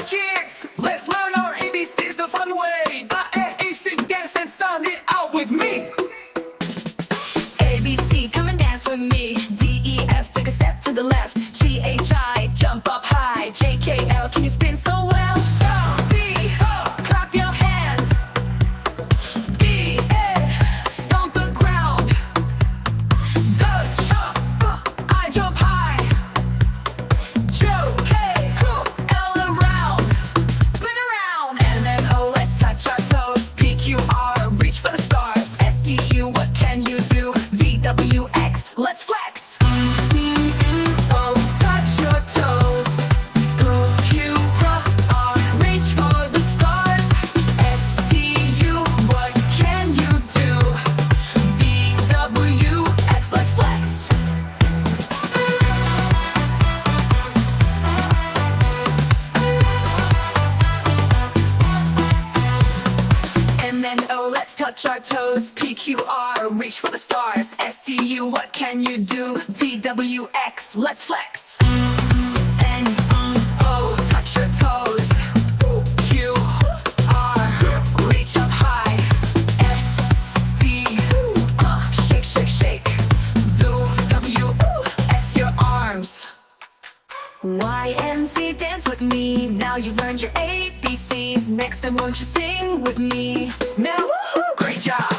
kids, let's learn our ABCs the fun way. A-A-C, dance and sound it out with me. ABC, come and dance with me. D-E-F, take a step to the left. G-H-I, jump up high. J-K-L, can you spin so well? B-O, Clap your hands. B-A, Stomp the ground. the jump, I jump high. J-K, L around. Spin around. And then O, let's touch our toes. P-Q-R, reach for the stars. S-T-U, what can you do? V-W-X, let's flex. O, touch your toes. Q-R, reach for the stars. S-T-U, what can you do? V-W-X, let's flex. And then O, let's touch our toes. P-Q-R, reach for the stars. S-T-U, what can you do? V-W-X, let's flex. N-O, touch your toes. Q-R, reach up high. S-T, shake, shake, shake. V-W-X, your arms. Y-N-Z, dance with me. Now you've learned your ABCs. Next time, won't you sing with me? Now, great job.